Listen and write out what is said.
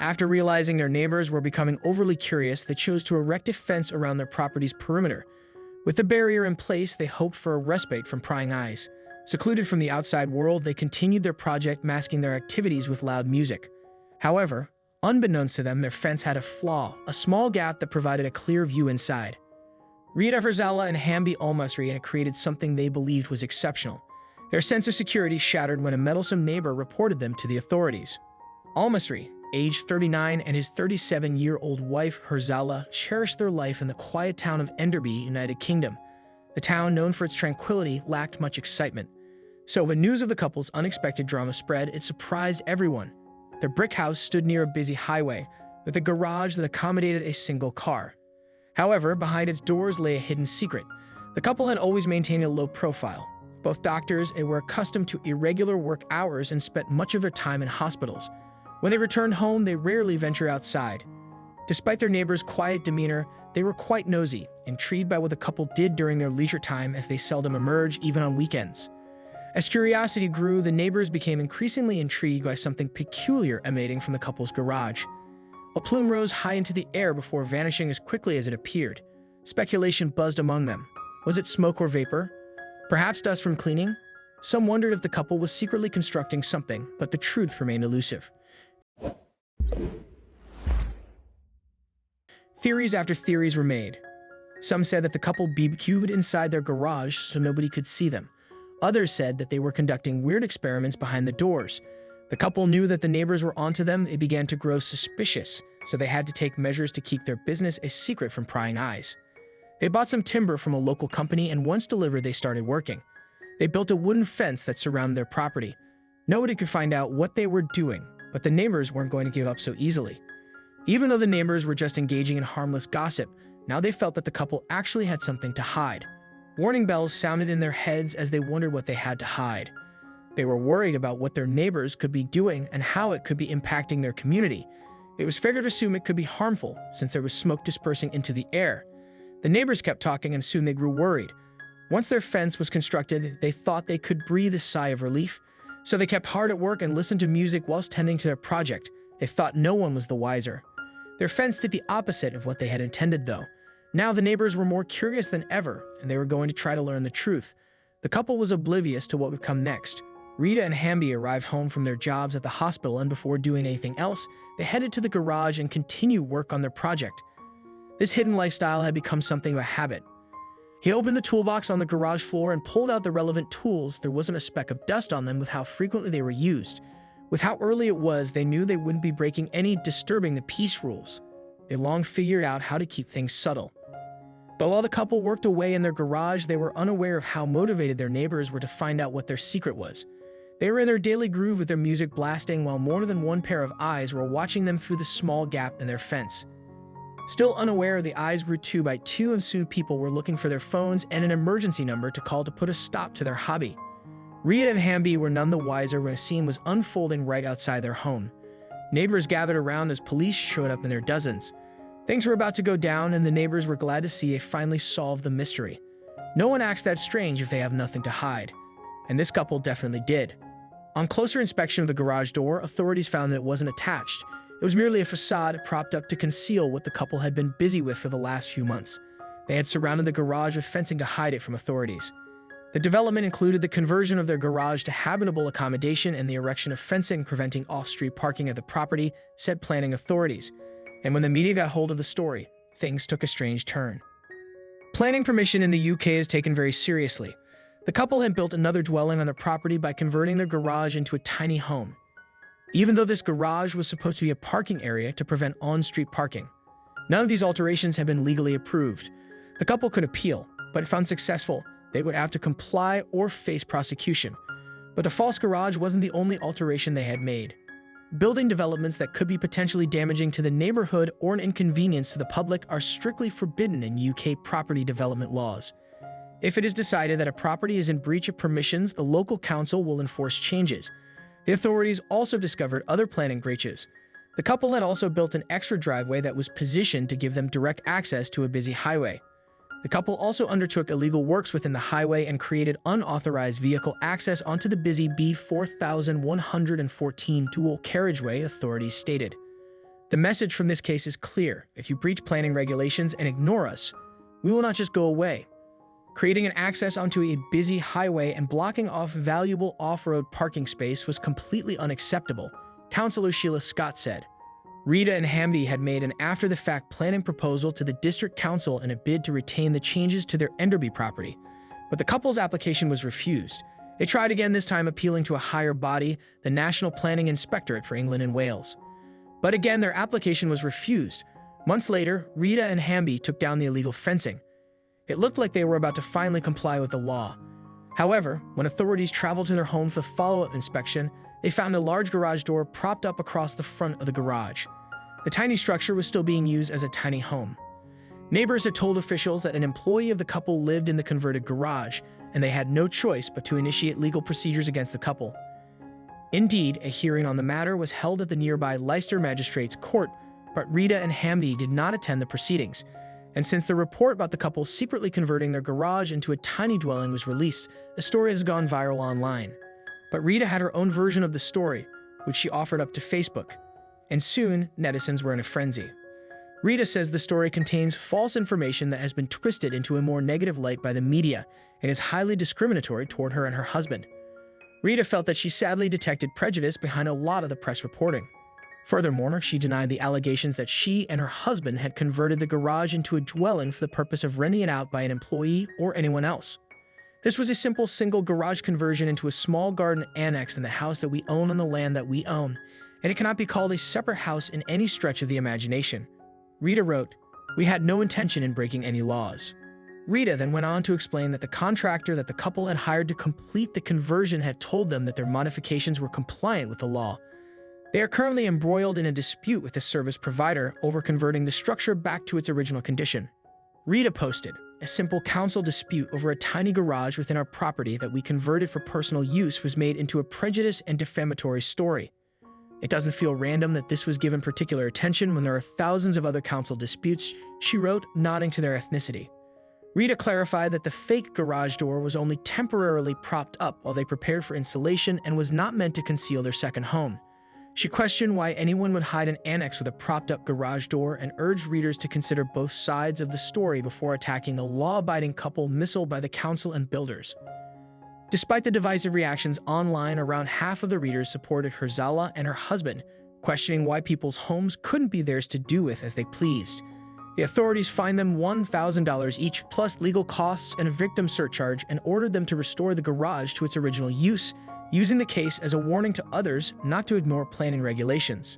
After realizing their neighbors were becoming overly curious, they chose to erect a fence around their property's perimeter. With the barrier in place, they hoped for a respite from prying eyes. Secluded from the outside world, they continued their project, masking their activities with loud music. However, unbeknownst to them, their fence had a flaw, a small gap that provided a clear view inside. Refusal and eMystery had created something they believed was exceptional. Their sense of security shattered when a meddlesome neighbor reported them to the authorities. eMystery, aged 39, and his 37-year-old wife, Harshest, cherished their life in the quiet town of Enderby, United Kingdom. The town, known for its tranquility, lacked much excitement. So when news of the couple's unexpected drama spread, it surprised everyone. Their brick house stood near a busy highway, with a garage that accommodated a single car. However, behind its doors lay a hidden secret. The couple had always maintained a low profile. Both doctors were accustomed to irregular work hours and spent much of their time in hospitals. When they returned home, they rarely ventured outside. Despite their neighbors' quiet demeanor, they were quite nosy, intrigued by what the couple did during their leisure time, as they seldom emerged, even on weekends. As curiosity grew, the neighbors became increasingly intrigued by something peculiar emanating from the couple's garage. A plume rose high into the air before vanishing as quickly as it appeared. Speculation buzzed among them. Was it smoke or vapor? Perhaps dust from cleaning? Some wondered if the couple was secretly constructing something, but the truth remained elusive. Theories after theories were made. Some said that the couple BBQ'd inside their garage so nobody could see them. Others said that they were conducting weird experiments behind the doors. The couple knew that the neighbors were onto them. It began to grow suspicious, so they had to take measures to keep their business a secret from prying eyes. They bought some timber from a local company, and once delivered, they started working. They built a wooden fence that surrounded their property. Nobody could find out what they were doing, but the neighbors weren't going to give up so easily. Even though the neighbors were just engaging in harmless gossip, now they felt that the couple actually had something to hide. Warning bells sounded in their heads as they wondered what they had to hide. They were worried about what their neighbors could be doing and how it could be impacting their community. It was fair to assume it could be harmful, since there was smoke dispersing into the air. The neighbors kept talking, and soon they grew worried. Once their fence was constructed, they thought they could breathe a sigh of relief. So they kept hard at work and listened to music whilst tending to their project. They thought no one was the wiser. Their fence did the opposite of what they had intended, though. Now the neighbors were more curious than ever, and they were going to try to learn the truth. The couple was oblivious to what would come next. Rita and Hamby arrived home from their jobs at the hospital, and before doing anything else, they headed to the garage and continued work on their project. This hidden lifestyle had become something of a habit. He opened the toolbox on the garage floor and pulled out the relevant tools. There wasn't a speck of dust on them with how frequently they were used. With how early it was, they knew they wouldn't be breaking any disturbing the peace rules. They long figured out how to keep things subtle. But while the couple worked away in their garage, they were unaware of how motivated their neighbors were to find out what their secret was. They were in their daily groove with their music blasting, while more than one pair of eyes were watching them through the small gap in their fence. Still unaware, the eyes grew 2 by 2, and soon people were looking for their phones and an emergency number to call to put a stop to their hobby. Rita and Hamby were none the wiser when a scene was unfolding right outside their home. Neighbors gathered around as police showed up in their dozens. Things were about to go down, and the neighbors were glad to see they finally solved the mystery. No one acts that strange if they have nothing to hide. And this couple definitely did. On closer inspection of the garage door, authorities found that it wasn't attached. It was merely a facade propped up to conceal what the couple had been busy with for the last few months. They had surrounded the garage with fencing to hide it from authorities. The development included the conversion of their garage to habitable accommodation and the erection of fencing preventing off-street parking at the property, said planning authorities. And when the media got hold of the story, things took a strange turn. Planning permission in the UK is taken very seriously. The couple had built another dwelling on their property by converting their garage into a tiny home. Even though this garage was supposed to be a parking area to prevent on-street parking. None of these alterations had been legally approved. The couple could appeal, but if unsuccessful, they would have to comply or face prosecution. But the false garage wasn't the only alteration they had made. Building developments that could be potentially damaging to the neighborhood or an inconvenience to the public are strictly forbidden in UK property development laws. If it is decided that a property is in breach of permissions, the local council will enforce changes. The authorities also discovered other planning breaches. The couple had also built an extra driveway that was positioned to give them direct access to a busy highway. The couple also undertook illegal works within the highway and created unauthorized vehicle access onto the busy B4114 dual carriageway, authorities stated. The message from this case is clear. If you breach planning regulations and ignore us, we will not just go away. Creating an access onto a busy highway and blocking off valuable off-road parking space was completely unacceptable, Councillor Sheila Scott said. Rita and Hamdi had made an after-the-fact planning proposal to the district council in a bid to retain the changes to their Enderby property, but the couple's application was refused. They tried again, this time appealing to a higher body, the National Planning Inspectorate for England and Wales. But again, their application was refused. Months later, Rita and Hamdi took down the illegal fencing. It looked like they were about to finally comply with the law. However, when authorities traveled to their home for the follow-up inspection, they found a large garage door propped up across the front of the garage. The tiny structure was still being used as a tiny home. Neighbors had told officials that an employee of the couple lived in the converted garage, and they had no choice but to initiate legal procedures against the couple. Indeed, a hearing on the matter was held at the nearby Leicester Magistrates Court, but Rita and Hamdi did not attend the proceedings. And since the report about the couple secretly converting their garage into a tiny dwelling was released, the story has gone viral online. But Rita had her own version of the story, which she offered up to Facebook. And soon, netizens were in a frenzy. Rita says the story contains false information that has been twisted into a more negative light by the media and is highly discriminatory toward her and her husband. Rita felt that she sadly detected prejudice behind a lot of the press reporting. Furthermore, she denied the allegations that she and her husband had converted the garage into a dwelling for the purpose of renting it out by an employee or anyone else. This was a simple single garage conversion into a small garden annex in the house that we own on the land that we own, and it cannot be called a separate house in any stretch of the imagination. Rita wrote, "We had no intention in breaking any laws." Rita then went on to explain that the contractor that the couple had hired to complete the conversion had told them that their modifications were compliant with the law. They are currently embroiled in a dispute with the service provider over converting the structure back to its original condition. Rita posted, "A simple council dispute over a tiny garage within our property that we converted for personal use was made into a prejudice and defamatory story. It doesn't feel random that this was given particular attention when there are thousands of other council disputes," she wrote, nodding to their ethnicity. Rita clarified that the fake garage door was only temporarily propped up while they prepared for installation and was not meant to conceal their second home. She questioned why anyone would hide an annex with a propped-up garage door and urged readers to consider both sides of the story before attacking the law-abiding couple missiled by the council and builders. Despite the divisive reactions online, around half of the readers supported Herzala and her husband, questioning why people's homes couldn't be theirs to do with as they pleased. The authorities fined them $1,000 each, plus legal costs and a victim surcharge, and ordered them to restore the garage to its original use, using the case as a warning to others not to ignore planning regulations.